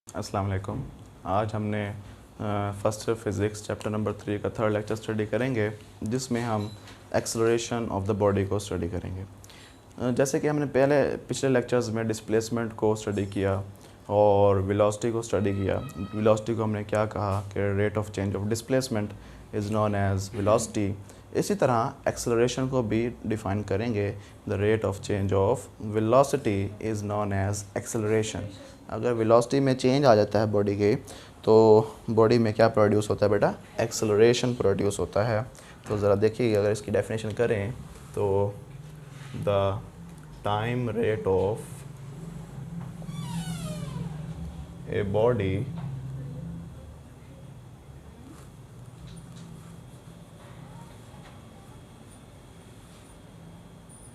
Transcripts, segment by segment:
अस्सलाम वालेकुम। आज हमने फर्स्ट फिज़िक्स चैप्टर नंबर 3 का थर्ड लेक्चर स्टडी करेंगे, जिसमें हम एक्सेलरेशन ऑफ द बॉडी को स्टडी करेंगे। जैसे कि हमने पिछले लेक्चर्स में डिस्प्लेसमेंट को स्टडी किया और वेलोसिटी को स्टडी किया। वेलोसिटी को हमने क्या कहा कि rate of change of displacement is known as velocity. इसी तरह एक्सेलरेशन को भी डिफ़ाइन करेंगे। The rate of change of velocity is known as acceleration. अगर वेलोसिटी में चेंज आ जाता है बॉडी के, तो बॉडी में क्या प्रोड्यूस होता है बेटा? एक्सेलरेशन प्रोड्यूस होता है। तो ज़रा देखिए, अगर इसकी डेफिनेशन करें तो the time rate of a body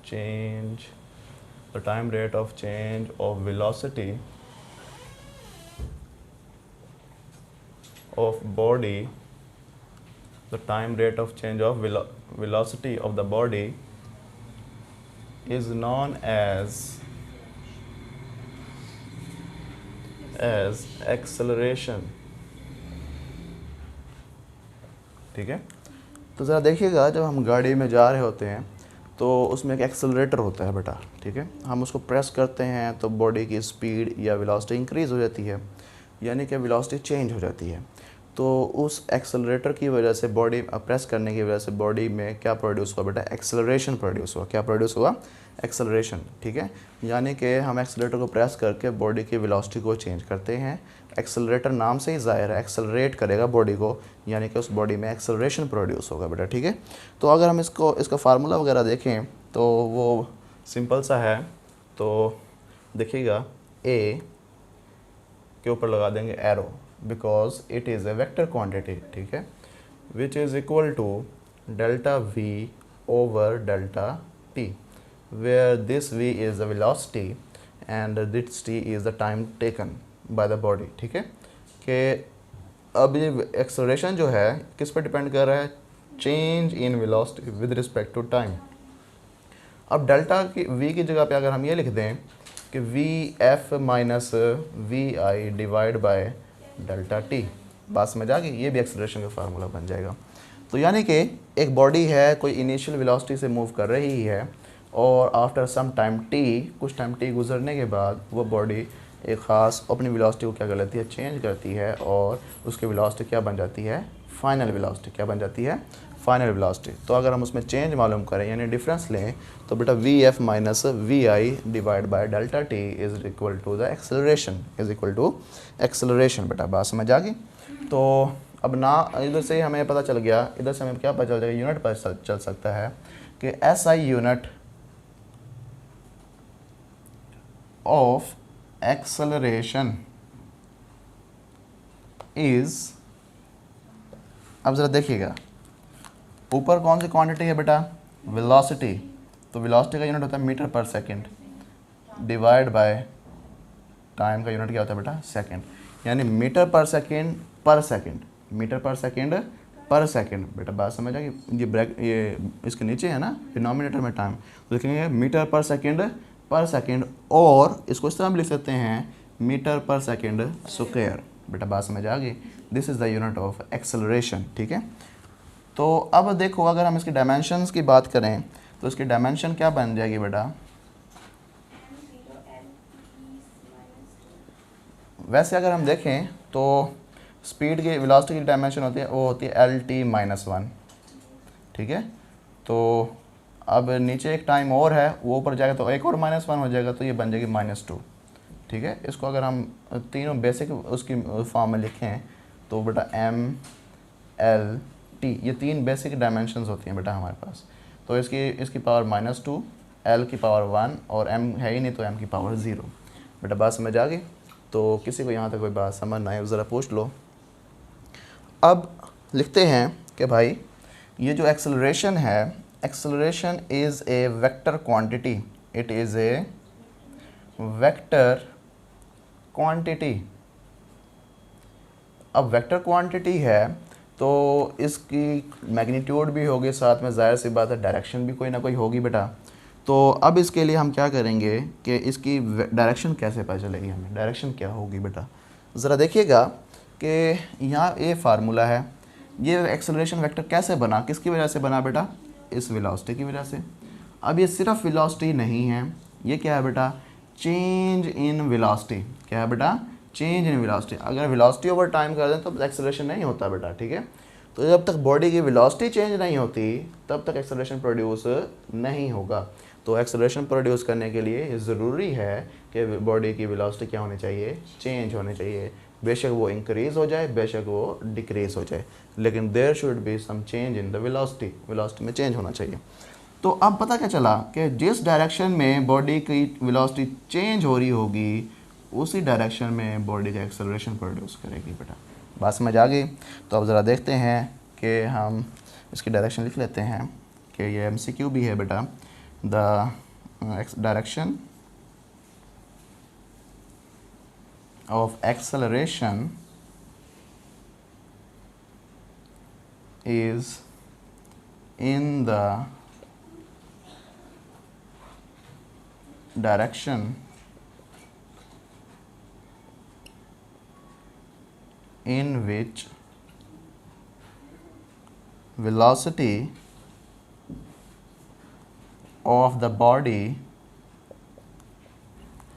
change the time rate of change of velocity of body, the time rate of change of velocity of the body is known as acceleration। ठीक है, तो ज़रा देखिएगा, जब हम गाड़ी में जा रहे होते हैं तो उसमें एक एक्सेलरेटर होता है बेटा। ठीक है, हम उसको प्रेस करते हैं तो बॉडी की स्पीड या वेलोसिटी इंक्रीज़ हो जाती है, यानी कि वेलोसिटी चेंज हो जाती है। तो उस एक्सेलरेटर की वजह से, बॉडी प्रेस करने की वजह से बॉडी में क्या प्रोड्यूस हुआ बेटा? एक्सेलरेशन प्रोड्यूस हुआ। क्या प्रोड्यूस हुआ? एक्सेलरेशन। ठीक है, यानी कि हम एक्सेलरेटर को प्रेस करके बॉडी की वेलोसिटी को चेंज करते हैं। एक्सेलरेटर नाम से ही ज़ाहिर है, एक्सेलरेट करेगा बॉडी को, यानी कि उस बॉडी में एक्सेलरेशन प्रोड्यूस होगा बेटा। ठीक है, तो अगर हम इसका फार्मूला वगैरह देखें तो वो सिंपल सा है। तो देखिएगा, ए के ऊपर लगा देंगे arrow, because it is a vector quantity. ठीक है, which is equal to delta v over delta t, where this v is the velocity and this t is the time taken by the body. ठीक है, कि अब ये acceleration जो है किस पर डिपेंड कर रहा है? Change in velocity with respect to time. अब डेल्टा की वी की जगह पे अगर हम ये लिख दें कि v f minus v i divide by delta t, बात समझ आ गई? ये भी एक्सेलरेशन का फार्मूला बन जाएगा। तो यानी कि एक बॉडी है, कोई इनिशियल वेलोसिटी से मूव कर रही है, और आफ्टर सम टाइम टी, कुछ टाइम टी गुजरने के बाद वो बॉडी एक ख़ास अपनी वेलोसिटी को क्या कर लेती है? चेंज करती है, और उसकी वेलोसिटी क्या बन जाती है? Final velocity. क्या बन जाती है? Final velocity. तो अगर हम उसमें चेंज मालूम करें, यानी डिफरेंस लें, तो बेटा v f minus v i divide by delta t is equal to the acceleration, is equal to acceleration. बेटा बात समझ आ गई? तो अब ना इधर से हमें पता चल गया, इधर से हमें क्या पता चल जाएगा? यूनिट पता चल सकता है कि S I unit of acceleration is, अब ज़रा देखिएगा, ऊपर कौन सी क्वांटिटी है बेटा? वेलोसिटी। तो वेलोसिटी का यूनिट होता है मीटर पर सेकंड, डिवाइड बाय टाइम का यूनिट क्या होता है बेटा? सेकंड। यानी मीटर पर सेकंड पर सेकंड, मीटर पर सेकंड पर सेकंड। बेटा बात समझ आ गई? ये इसके नीचे है ना, डिनोमिनेटर में टाइम, तो देखेंगे मीटर पर सेकंड, और इसको इस तरह भी लिख सकते हैं, मीटर पर सेकंड स्क्वायर। बेटा बात समझ आ गई? This is the unit of acceleration. ठीक है, तो अब देखो, अगर हम इसकी डायमेंशंस की बात करें तो इसकी डायमेंशन क्या बन जाएगी बेटा? वैसे अगर हम देखें तो स्पीड की, वेलोसिटी की डायमेंशन होती है, वो होती है एल टी माइनस वन। ठीक है, तो अब नीचे एक टाइम और है, वो ऊपर जाएगा तो एक और माइनस वन हो जाएगा, तो ये बन जाएगी माइनस टू। ठीक है, इसको अगर हम तीनों बेसिक उसकी फॉर्म में लिखें तो बेटा एम एल टी, ये तीन बेसिक डायमेंशंस होती हैं बेटा हमारे पास। तो इसकी पावर माइनस टू, एल की पावर वन, और एम है ही नहीं तो एम की पावर ज़ीरो। बेटा बात समझ आ गई? तो किसी को यहाँ तक कोई बात समझ ना आए ज़रा पूछ लो। अब लिखते हैं कि भाई ये जो एक्सेलरेशन है, acceleration is a vector quantity, it is a vector quantity. अब वेक्टर क्वांटिटी है तो इसकी मैग्नीट्यूड भी होगी, साथ में ज़ाहिर सी बात है डायरेक्शन भी कोई ना कोई होगी बेटा। तो अब इसके लिए हम क्या करेंगे कि इसकी डायरेक्शन कैसे पता चलेगी हमें, डायरेक्शन क्या होगी बेटा। ज़रा देखिएगा कि यहाँ ये फार्मूला है, ये एक्सेलरेशन वेक्टर कैसे बना, किसकी वजह से बना बेटा, इस वेलोसिटी की वजह से। अब ये सिर्फ वेलोसिटी नहीं है, ये क्या है बेटा, चेंज इन वेलोसिटी। क्या है बेटा, चेंज इन वेलोसिटी। अगर वेलोसिटी ओवर टाइम कर दें तो एक्सेलरेशन नहीं होता बेटा, ठीक है। तो जब तक बॉडी की वेलोसिटी चेंज नहीं होती तब तक एक्सेलरेशन प्रोड्यूस नहीं होगा। तो एक्सेलरेशन प्रोड्यूस करने के लिए ज़रूरी है कि बॉडी की वेलोसिटी क्या होनी चाहिए, चेंज होनी चाहिए। बेशक वो इंक्रीज़ हो जाए, बेशक वो डिक्रीज़ हो जाए, लेकिन there should be some change in the velocity, velocity में चेंज होना चाहिए। तो अब पता क्या चला कि जिस डायरेक्शन में बॉडी की वेलोसिटी चेंज हो रही होगी उसी डायरेक्शन में बॉडी का एक्सेलरेशन प्रोड्यूस करेगी बेटा। बात समझ आ गई। तो अब ज़रा देखते हैं कि हम इसकी डायरेक्शन लिख लेते हैं कि ये MCQ भी है बेटा। The direction of acceleration is in the direction in which velocity of the body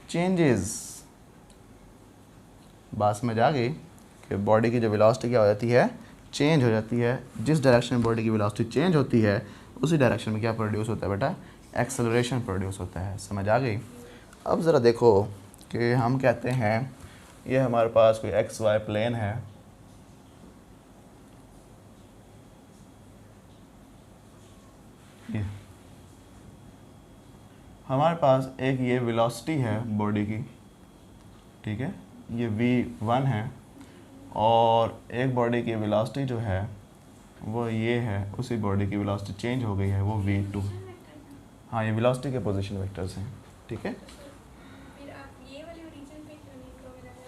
changes। बात समझ आ गई कि बॉडी की जो वेलोसिटी क्या हो जाती है, चेंज हो जाती है। जिस डायरेक्शन में बॉडी की वेलोसिटी चेंज होती है उसी डायरेक्शन में क्या प्रोड्यूस होता है बेटा, एक्सेलरेशन प्रोड्यूस होता है। समझ आ गई। अब ज़रा देखो कि हम कहते हैं ये हमारे पास कोई XY प्लेन है, ये हमारे पास एक ये वेलोसिटी है बॉडी की, ठीक है, ये V1 है, और एक बॉडी की वेलोसिटी जो है वो ये है, उसी बॉडी की वेलोसिटी चेंज हो गई है, वो V2। हाँ, ये वेलोसिटी के पोजीशन वेक्टर्स हैं, ठीक है।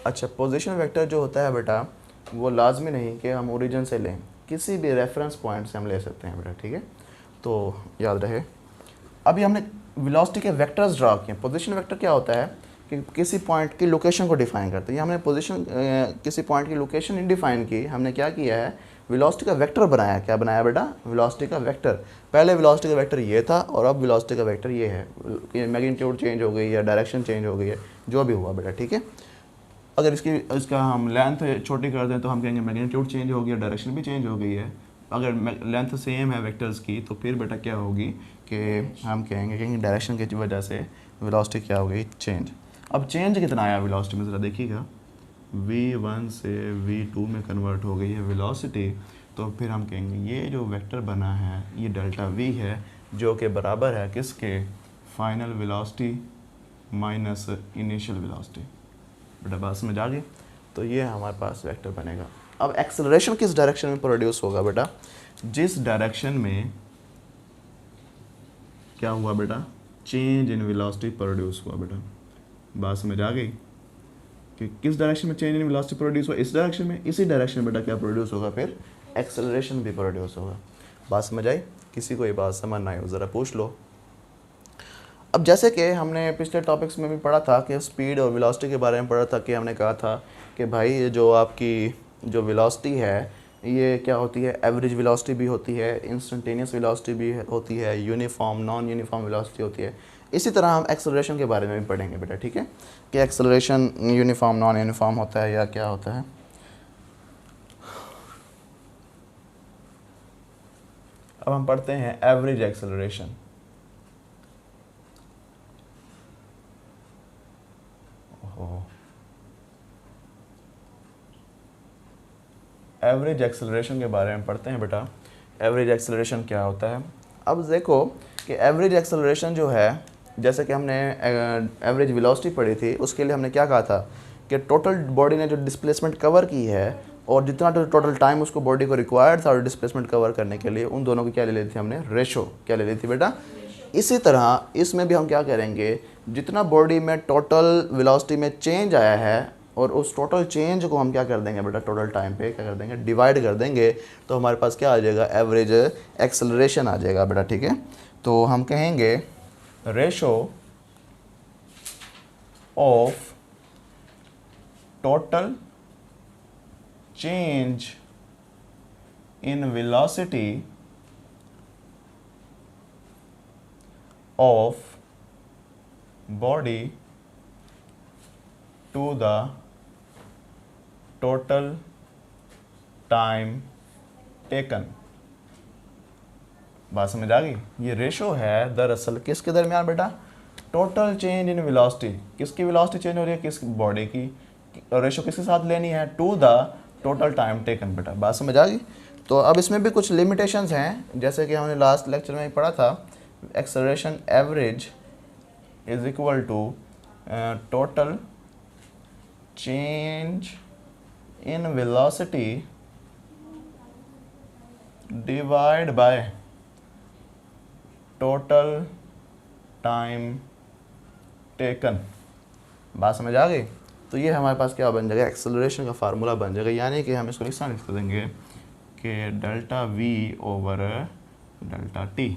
अच्छा, पोजीशन वेक्टर जो होता है बेटा वो लाजमी नहीं कि हम ओरिजिन से लें, किसी भी रेफरेंस पॉइंट से हम ले सकते हैं बेटा, ठीक है। तो याद रहे, अभी हमने वेलोसिटी के वेक्टर्स ड्रा किए। पोजीशन वेक्टर क्या होता है कि किसी पॉइंट की लोकेशन को डिफाइन करते हैं। हमने पोजीशन किसी पॉइंट की लोकेशन डिफाइन की, हमने क्या किया है, वेलोसिटी का वेक्टर बनाया। क्या बनाया बेटा, वेलोसिटी का वेक्टर। पहले वेलोसिटी का वेक्टर ये था और अब वेलोसिटी का वेक्टर ये है। मैग्नीट्यूड चेंज हो गई या डायरेक्शन चेंज हो गई है, जो भी हुआ बेटा, ठीक है। अगर इसका हम लेंथ छोटी कर दें तो हम कहेंगे मैग्नीट्यूड चेंज हो गया, डायरेक्शन भी चेंज हो गई है। अगर लेंथ सेम है वेक्टर्स की तो फिर बेटा क्या होगी कि हम कहेंगे कि डायरेक्शन की वजह से वेलोसिटी क्या हो गई, चेंज। अब चेंज कितना आया वेलोसिटी में, ज़रा देखिएगा, V1 से V2 में कन्वर्ट हो गई है वेलोसिटी। तो फिर हम कहेंगे ये जो वेक्टर बना है ये डेल्टा V है, जो कि बराबर है किसके, final velocity minus initial velocity. बेटा बात समझ आ गई। तो ये हमारे पास वेक्टर बनेगा। अब एक्सेलरेशन किस डायरेक्शन में प्रोड्यूस होगा बेटा, जिस डायरेक्शन में क्या हुआ बेटा, चेंज इन वेलोसिटी प्रोड्यूस हुआ बेटा। बात समझ आ गई कि किस डायरेक्शन में चेंज इन वेलोसिटी प्रोड्यूस हुआ, इस डायरेक्शन में, इसी डायरेक्शन में बेटा क्या प्रोड्यूस होगा, फिर एक्सेलरेशन भी प्रोड्यूस होगा। बात समझ आई। किसी को ये बात समझ ना आए ज़रा पूछ लो। अब जैसे कि हमने पिछले टॉपिक्स में भी पढ़ा था कि स्पीड और वेलोसिटी के बारे में पढ़ा था, कि हमने कहा था कि भाई ये जो आपकी जो वेलोसिटी है ये क्या होती है, एवरेज वेलोसिटी भी होती है, इंस्टेंटेनियस वेलोसिटी भी होती है, यूनिफॉर्म नॉन यूनिफॉर्म वेलोसिटी होती है। इसी तरह हम एक्सेलरेशन के बारे में भी पढ़ेंगे बेटा, ठीक है, कि एक्सेलरेशन यूनिफॉर्म नॉन यूनिफॉर्म होता है या क्या होता है। अब हम पढ़ते हैं एवरेज एक्सेलरेशन। एवरेज एक्सेलरेशन के बारे में पढ़ते हैं बेटा। एवरेज एक्सेलरेशन क्या होता है। अब देखो कि एवरेज एक्सेलरेशन जो है, जैसे कि हमने एवरेज वेलोसिटी पढ़ी थी, उसके लिए हमने क्या कहा था कि टोटल बॉडी ने जो डिस्प्लेसमेंट कवर की है और जितना टोटल टाइम उसको बॉडी को रिक्वायर्ड था और डिस्प्लेसमेंट कवर करने के लिए, उन दोनों की क्या ले ली थी हमने, रेशो। क्या ले ली थी बेटा। इसी तरह इसमें भी हम क्या करेंगे, जितना बॉडी में टोटल वेलोसिटी में चेंज आया है और उस टोटल चेंज को हम क्या कर देंगे बेटा, टोटल टाइम पे क्या कर देंगे, डिवाइड कर देंगे। तो हमारे पास क्या आ जाएगा, एवरेज एक्सेलरेशन आ जाएगा बेटा, ठीक है। तो हम कहेंगे ratio of total change in velocity of body to the total time taken. बात समझ आ गई? ये रेशो है दरअसल किसके दरमियान बेटा? Total change in velocity. किसकी वेलोसिटी चेंज हो रही है? किस बॉडी की। रेशो किसके साथ लेनी है? To the total time taken बेटा। बात समझ आ गई? तो अब इसमें भी कुछ लिमिटेशंस हैं, जैसे कि हमने लास्ट लेक्चर में पढ़ा था, acceleration average is equal to total change in velocity divide by total time taken. बात समझ आ गई? तो ये हमारे पास क्या बन जाएगा? एक्सेलरेशन का फार्मूला बन जाएगा, यानी कि हम इसको इस तरह लिख देंगे कि delta v over delta T.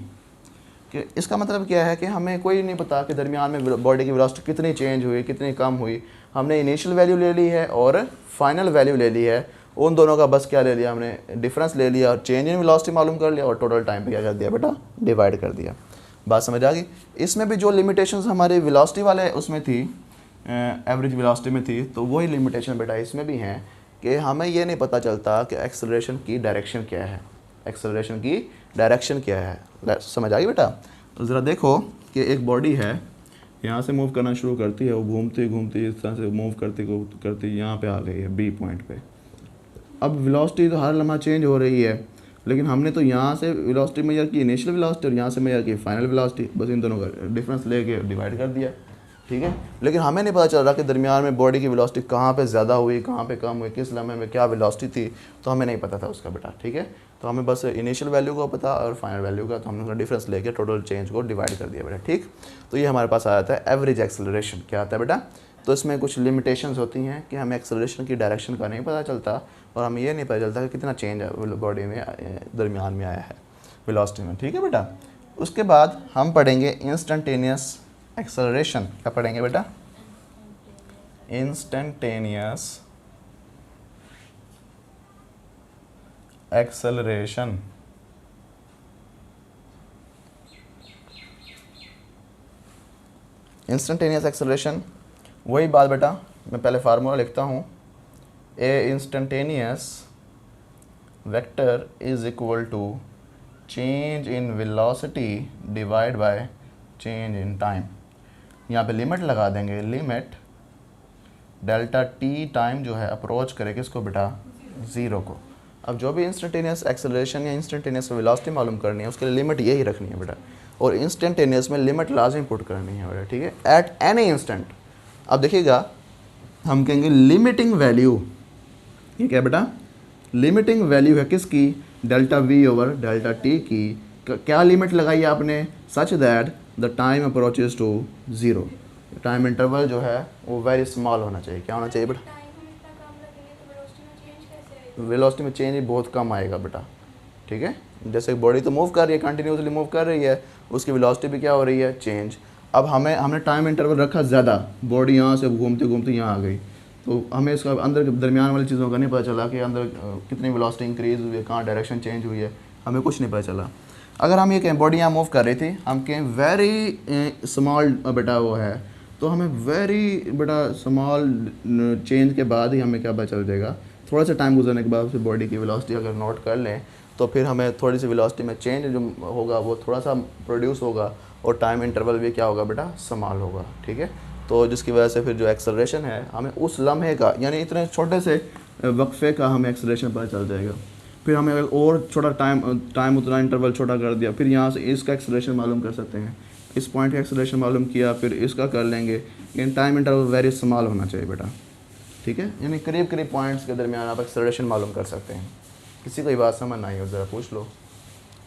कि इसका मतलब क्या है कि हमें कोई नहीं पता कि दरमियान में बॉडी की वेलोसिटी कितनी चेंज हुई, कितनी कम हुई। हमने इनिशियल वैल्यू ले ली है और फाइनल वैल्यू ले ली है, उन दोनों का बस क्या ले लिया हमने? डिफरेंस ले लिया और चेंज इन वेलोसिटी मालूम कर लिया और टोटल टाइम पे क्या कर दिया बेटा? डिवाइड कर दिया। बात समझ आ गई? इसमें भी जो लिमिटेशंस हमारे वेलोसिटी वाले उसमें थी, एवरेज वेलोसिटी में थी, तो वही लिमिटेशन बेटा इसमें भी हैं कि हमें ये नहीं पता चलता कि एक्सेलरेशन की डायरेक्शन क्या है। एक्सेलरेशन की डायरेक्शन क्या है? समझ आ गई बेटा? तो ज़रा देखो कि एक बॉडी है, यहाँ से मूव करना शुरू करती है, वो घूमती घूमती इस तरह से मूव करती यहाँ पे आ गई है बी पॉइंट पे। अब वेलोसिटी तो हर लम्हा चेंज हो रही है, लेकिन हमने तो यहाँ से वेलोसिटी मेजर की इनिशियल वेलोसिटी और यहाँ से मेजर की फाइनल वेलोसिटी, बस इन दोनों का डिफरेंस लेके डिवाइड कर दिया, ठीक है। लेकिन हमें नहीं पता चल रहा कि दरमियान में बॉडी की वेलोसिटी कहाँ पे ज़्यादा हुई, कहाँ पे कम हुई, किस लम्हे में क्या वेलोसिटी थी, तो हमें नहीं पता था उसका बेटा, ठीक है। तो हमें बस इनिशियल वैल्यू का पता और फाइनल वैल्यू का, तो हमने उसका डिफरेंस लेके टोटल चेंज को डिवाइड कर दिया बेटा, ठीक। तो ये हमारे पास आया था एवरेज एक्सेलरेशन। क्या आता है बेटा? तो इसमें कुछ लिमिटेशंस होती हैं कि हमें एक्सेलरेशन की डायरेक्शन का नहीं पता चलता और हमें ये नहीं पता चलता कि कितना चेंज बॉडी में दरमियान में आया है वेलोसिटी में, ठीक है बेटा। उसके बाद हम पढ़ेंगे इंस्टेंटेनियस एक्सेलरेशन। क्या पढ़ेंगे बेटा? Instantaneous acceleration. इंस्टेंटेनियस एक्सेलरेशन वही बात बेटा, मैं पहले फार्मूला लिखता हूँ। A instantaneous vector is equal to change in velocity divide by change in time. यहाँ पे लिमिट लगा देंगे, लिमिट डेल्टा टी टाइम जो है अप्रोच करे किसको बेटा? ज़ीरो को। अब जो भी इंस्टेंटेनियस एक्सेलरेशन या इंस्टेंटेनियस वेलोसिटी मालूम करनी है उसके लिए लिमिट यही रखनी है बेटा, और इंस्टेंटेनियस में लिमिट लाजमी पुट करनी है बेटा, ठीक है, एट एनी इंस्टेंट। अब देखिएगा हम कहेंगे लिमिटिंग वैल्यू, ये क्या बेटा? लिमिटिंग वैल्यू है किसकी? Delta v over delta t की। क्या लिमिट लगाई है आपने? Such that the time approaches to zero. Time interval जो है वो वेरी स्मॉल होना चाहिए। क्या होना चाहिए बेटा? वेलोसिटी में चेंज बहुत कम आएगा बेटा, ठीक है। जैसे बॉडी तो मूव कर रही है, कंटिन्यूसली मूव कर रही है, उसकी वेलोसिटी भी क्या हो रही है? चेंज। अब हमने टाइम इंटरवल रखा ज़्यादा, बॉडी यहाँ से घूमते घूमते यहाँ आ गई, तो हमें इसका अंदर दरमियान वाली चीज़ों का नहीं पता चला कि अंदर कितनी वेलोसिटी इंक्रीज़ हुई है, कहाँ डायरेक्शन चेंज हुई है, हमें कुछ नहीं पता चला। अगर हम ये कहें बॉडी यहाँ मूव कर रही थी, हम कहें वेरी स्मॉल बेटा वो है, तो हमें वेरी बेटा स्मॉल चेंज के बाद ही हमें क्या पता चल जाएगा? थोड़ा सा टाइम गुजरने के बाद फिर बॉडी की वेलोसिटी अगर नोट कर लें तो फिर हमें थोड़ी सी वेलोसिटी में चेंज जो होगा वो थोड़ा सा प्रोड्यूस होगा और टाइम इंटरवल भी क्या होगा बेटा? स्मॉल होगा, ठीक है। तो जिसकी वजह से फिर जो एक्सेलरेशन है हमें उस लम्हे का, यानी इतने छोटे से वक्फे का हमें एक्सेलरेशन पता चल जाएगा। फिर हमें अगर और छोटा टाइम उतना इंटरवल छोटा कर दिया, फिर यहाँ से इसका एक्सेलरेशन मालूम कर सकते हैं, इस पॉइंट का एक्सेलरेशन मालूम किया, फिर इसका कर लेंगे। लेकिन टाइम इंटरवल वेरी स्मॉल होना चाहिए बेटा, ठीक है। यानी करीब करीब पॉइंट्स के दरमियान आप एक्सेलरेशन मालूम कर सकते हैं। किसी को ये बात समझ ना आई हो ज़रा पूछ लो।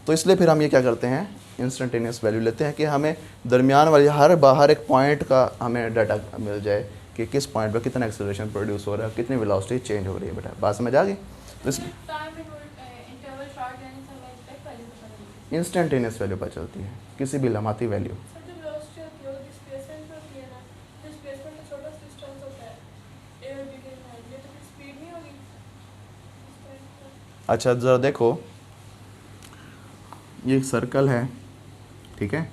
तो इसलिए फिर हम ये क्या करते हैं? इंस्टेंटेनियस वैल्यू लेते हैं कि हमें दरमियान वाली हर एक पॉइंट का हमें डाटा मिल जाए कि किस पॉइंट पर कितना एक्सेलरेशन प्रोड्यूस हो रहा है, कितनी वेलोसिटी चेंज हो रही है बेटा। बात समझ आ गई? तो इंस्टेंटेनियस वैल्यू पता चलती है, किसी भी लम्हाती वैल्यू। अच्छा ज़रा देखो, ये एक सर्कल है, ठीक है,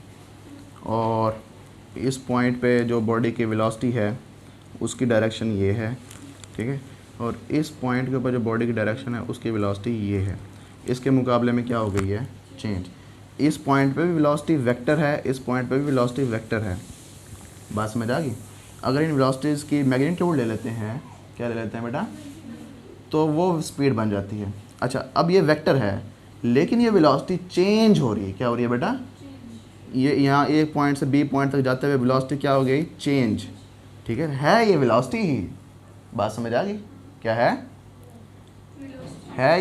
और इस पॉइंट पे जो बॉडी की वेलोसिटी है उसकी डायरेक्शन ये है, ठीक है, और इस पॉइंट के ऊपर जो बॉडी की डायरेक्शन है उसकी वेलोसिटी ये है। इसके मुकाबले में क्या हो गई है, चेंज। इस पॉइंट पे भी वेलोसिटी वेक्टर है, इस पॉइंट पे भी वेलोसिटी वेक्टर है। बात समझ आ गई। अगर इन वेलोसिटीज़ की मैग्नीट्यूड ले लेते हैं, क्या ले लेते हैं बेटा, तो वो स्पीड बन जाती है। अच्छा, अब ये वेक्टर है लेकिन ये वेलोसिटी चेंज हो रही है। क्या हो रही है बेटा, ये यहाँ एक पॉइंट से बी पॉइंट तक जाते हुए वेलोसिटी क्या हो गई, चेंज, ठीक है ये वेलोसिटी ही। बात समझ आ गई, क्या है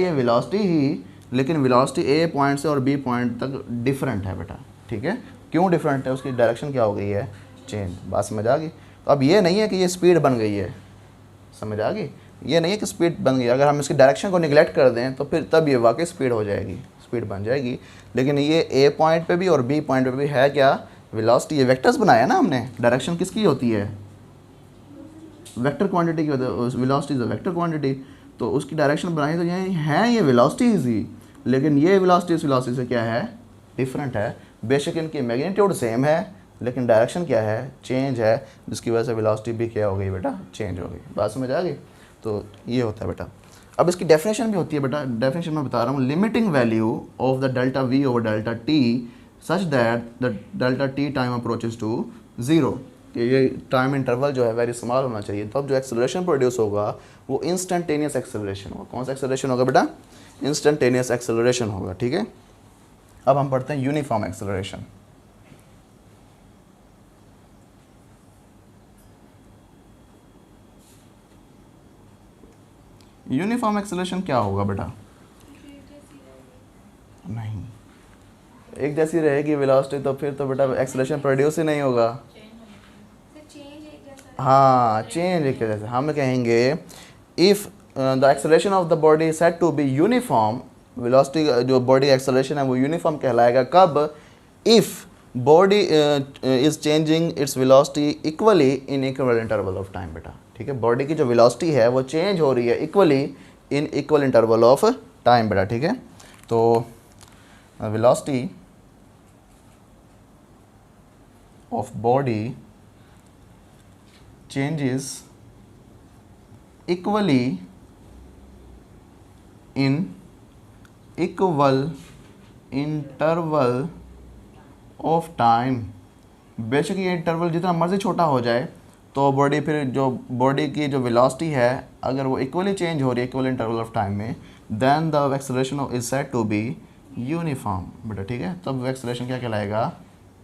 ये वेलोसिटी ही, लेकिन वेलोसिटी ए पॉइंट से और बी पॉइंट तक डिफरेंट है बेटा, ठीक है। क्यों डिफरेंट है, उसकी डायरेक्शन क्या हो गई है, चेंज। बात समझ आ गई। तो अब ये नहीं है कि ये स्पीड बन गई है, समझ आ गई, ये नहीं है कि स्पीड बन गई। अगर हम इसकी डायरेक्शन को निगलेक्ट कर दें तो फिर तब ये वाकई स्पीड हो जाएगी, स्पीड बन जाएगी। लेकिन ये ए पॉइंट पे भी और बी पॉइंट पे भी है क्या, वेलोसिटी। ये वेक्टर्स बनाया ना हमने, डायरेक्शन किसकी होती है, वेक्टर क्वांटिटी की होती है, velocity is a vector quantity. तो उसकी डायरेक्शन बनाई तो ये है, ये वेलोसिटी ही, लेकिन ये वेलोसिटी इस वेलोसिटी से क्या है, डिफरेंट है। बेशक इनकी मैग्नीट्यूड सेम है लेकिन डायरेक्शन क्या है, चेंज है, जिसकी वजह से वेलोसिटी भी क्या हो गई बेटा, चेंज हो गई। बात समझ आ गई। तो ये होता है बेटा। अब इसकी डेफिनेशन भी होती है बेटा, डेफिनेशन मैं बता रहा हूँ, limiting value of the delta v over delta t such that the delta t time approaches to zero. कि ये टाइम इंटरवल जो है वेरी स्मॉल होना चाहिए, तो अब जो एक्सेलरेशन प्रोड्यूस होगा वो इंस्टेंटेनियस एक्सेलरेशन होगा। कौन सा एक्सेलरेशन होगा बेटा, इंस्टेंटेनियस एक्सेलरेशन होगा, ठीक है। अब हम पढ़ते हैं यूनिफॉर्म एक्सेलरेशन। यूनिफॉर्म एक्सेलरेशन क्या होगा बेटा, नहीं एक जैसी रहेगी वेलोसिटी, तो फिर तो बेटा एक्सेलरेशन प्रोड्यूस ही नहीं होगा। हाँ, चेंज एक जैसे हम कहेंगे if the acceleration of the body is said to be uniform, velocity जो बॉडी एक्सेलरेशन है वो यूनिफॉर्म कहलाएगा कब, if body is changing its velocity equally in equal interval of time बेटा, ठीक है। बॉडी की जो वेलोसिटी है वो चेंज हो रही है equally in equal interval of time बेटा, ठीक है। तो velocity of body changes equally in equal interval of time। बेशक ये इंटरवल जितना मर्जी छोटा हो जाए तो बॉडी फिर जो बॉडी की जो वेलोसिटी है अगर वो इक्वली चेंज हो रही है इक्वल इंटरवल ऑफ टाइम में, then the acceleration is said to be uniform बेटा, ठीक है। तब एक्सेलरेशन क्या कहलाएगा,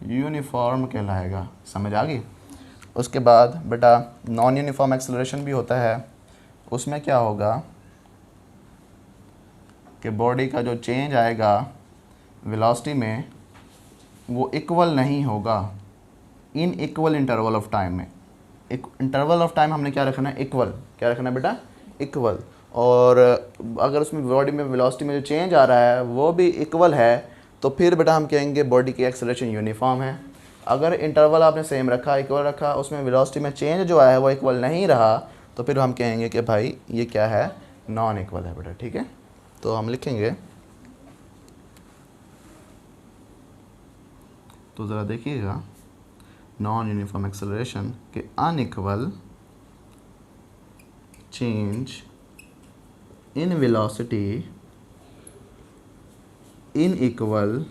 यूनिफॉर्म कहलाएगा। समझ आ गई। उसके बाद बेटा नॉन यूनिफॉर्म एक्सेलरेशन भी होता है। उसमें क्या होगा कि बॉडी का जो चेंज आएगा वेलोसिटी में वो इक्वल नहीं होगा इन इक्वल इंटरवल ऑफ टाइम में। इंटरवल ऑफ टाइम हमने क्या रखना है, इक्वल। क्या रखना है बेटा, इक्वल। और अगर उसमें बॉडी में वेलोसिटी में जो चेंज आ रहा है वो भी इक्वल है तो फिर बेटा हम कहेंगे बॉडी की एक्सेलरेशन यूनिफॉर्म है। अगर इंटरवल आपने सेम रखा, इक्वल रखा, उसमें वेलोसिटी में चेंज जो है वो इक्वल नहीं रहा तो फिर हम कहेंगे कि भाई ये क्या है, नॉन इक्वल है बेटा, ठीक है। तो हम लिखेंगे, तो ज़रा देखिएगा, नॉन यूनिफॉर्म एक्सेलरेशन के unequal change in velocity in equal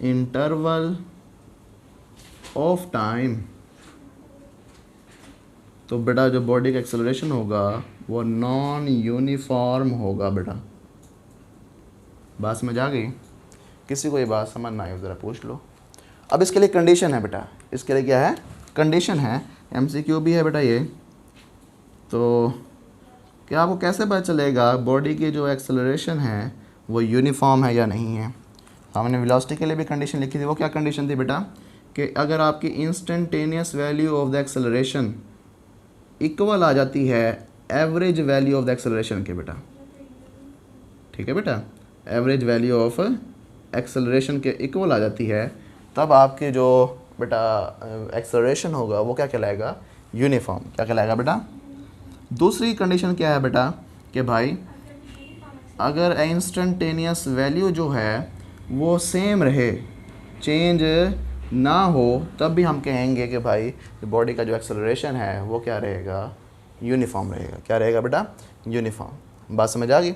interval of time. तो बेटा जो बॉडी का एक्सेलरेशन होगा वो नॉन यूनिफॉर्म होगा बेटा। बात समझ आ गई। किसी को ये बात समझ ना आई ज़रा पूछ लो। अब इसके लिए कंडीशन है बेटा, इसके लिए क्या है, कंडीशन है, MCQ भी है बेटा ये। तो क्या आपको कैसे पता चलेगा बॉडी की जो एक्सेलरेशन है वो यूनिफॉर्म है या नहीं है। हमने वेलोसिटी के लिए भी कंडीशन लिखी थी। वो क्या कंडीशन थी बेटा, कि अगर आपकी instantaneous value of the acceleration equal आ जाती है average value of the acceleration के बेटा, ठीक है बेटा, एवरेज वैल्यू ऑफ एक्सेलरेशन के इक्वल आ जाती है, तब आपके जो बेटा एक्सेलरेशन होगा वो क्या कहलाएगा, यूनिफॉर्म। क्या कहलाएगा बेटा? दूसरी कंडीशन क्या है बेटा कि भाई अगर इंस्टेंटेनियस वैल्यू जो है वो सेम रहे, चेंज ना हो, तब भी हम कहेंगे कि भाई बॉडी का जो एक्सेलरेशन है वो क्या रहेगा? यूनिफॉर्म रहेगा। क्या रहेगा बेटा? यूनिफॉर्म। बात समझ आ गई?